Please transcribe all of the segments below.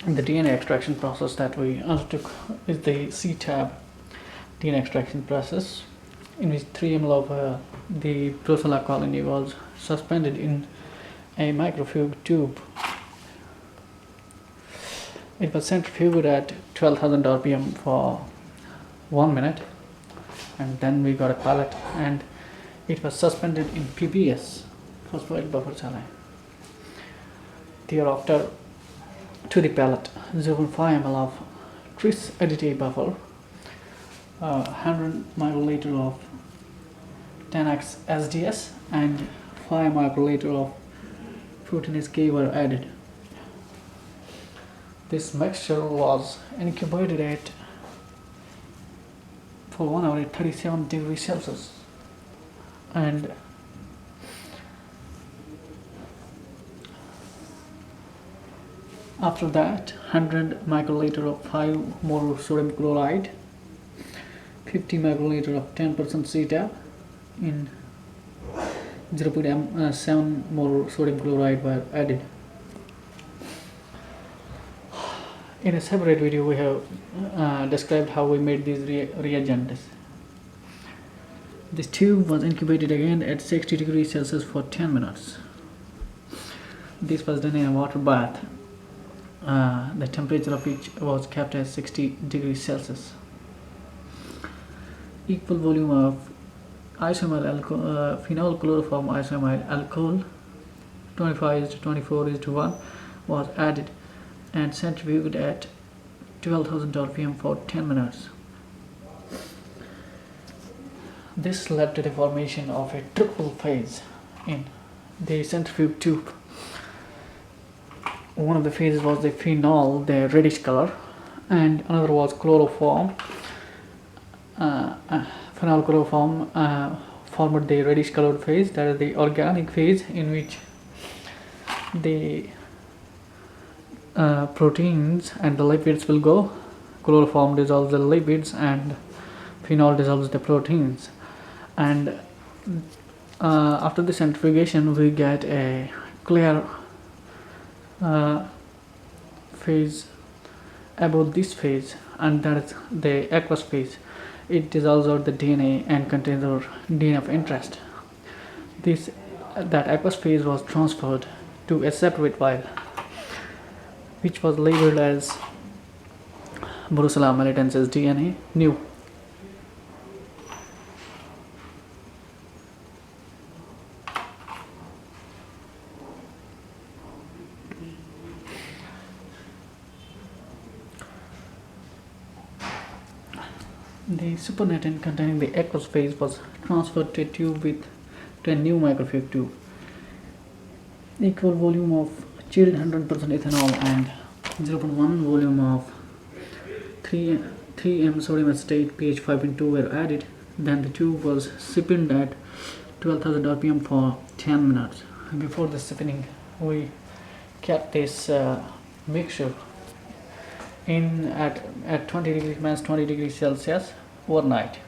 The DNA extraction process that we undertook is the CTAB DNA extraction process, in which 3 ml of the Brucella colony was suspended in a microfuge tube. It was centrifuged at 12,000 rpm for 1 minute, and then we got a pellet, and it was suspended in PBS, phosphoryl buffer saline. Thereafter, to the pellet, 0.5 ml of tris additive buffer, 100 microliter of 10x SDS, and 5 microliter of proteinase K were added. This mixture was incubated at for 1 hour at 37 degrees Celsius, and after that 100 microliter of 5 more sodium chloride, 50 microliter of 10% CTAB in 0.7 more sodium chloride were added. In a separate video, we have described how we made these reagents. This tube was incubated again at 60 degrees Celsius for 10 minutes. This was done in a water bath, the temperature of which was kept at 60 degrees Celsius. Equal volume of phenol chloroform isoamyl alcohol 25:24:1 was added and centrifuged at 12,000 rpm for 10 minutes. This led to the formation of a triple phase in the centrifuge tube. One of the phases was the phenol, the reddish color, and another was chloroform. Phenol chloroform formed the reddish colored phase, that is the organic phase, in which the proteins and the lipids will go. Chloroform dissolves the lipids and phenol dissolves the proteins, and after the centrifugation we get a clear phase above this phase, and that is the aqueous phase. It dissolves out the DNA and contains our DNA of interest. That aqueous phase was transferred to a separate vial, which was labeled as Brucella melitensis DNA new. The supernatant containing the aqueous phase was transferred to a new microfuge tube. Equal volume of chilled 100% ethanol and 0.1 volume of 3m sodium acetate pH 5.2 were added. Then the tube was siphoned at 12,000 rpm for 10 minutes. Before the siphoning, we kept this mixture in at 20 degrees Celsius overnight.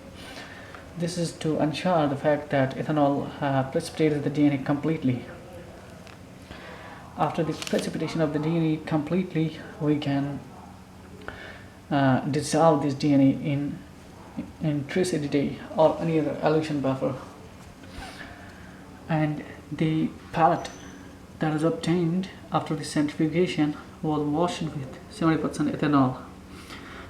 This is to ensure the fact that ethanol precipitates the DNA completely. After the precipitation of the DNA completely, we can dissolve this DNA in tris additive or any other elution buffer, and the pellet that is obtained after the centrifugation was washed with 70% ethanol.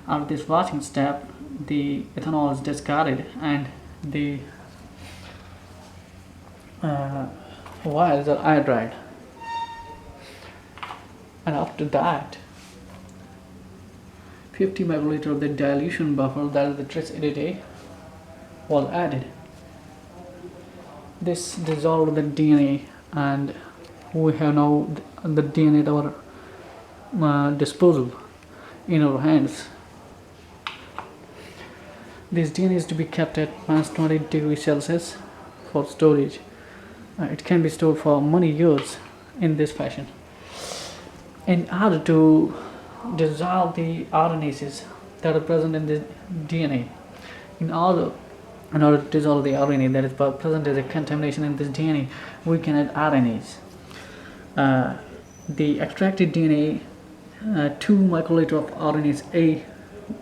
After this washing step, the ethanol is discarded and the vials are air dried. And after that, 50 microliter of the dilution buffer, that is the tris additive, was added. This dissolved the DNA, and we have now the DNA at our disposal in our hands. This DNA is to be kept at -20 degrees Celsius for storage. It can be stored for many years in this fashion. In order to dissolve the RNases that are present in the DNA, in order to dissolve the RNA that is present as a contamination in this DNA, we can add RNAs. The extracted DNA 2 microliter of RNase A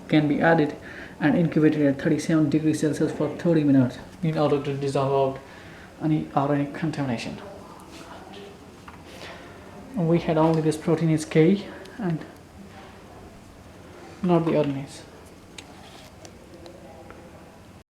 can be added and incubated at 37 degrees Celsius for 30 minutes in order to dissolve out any RNA contamination. We had only this proteinase K and not the RNase.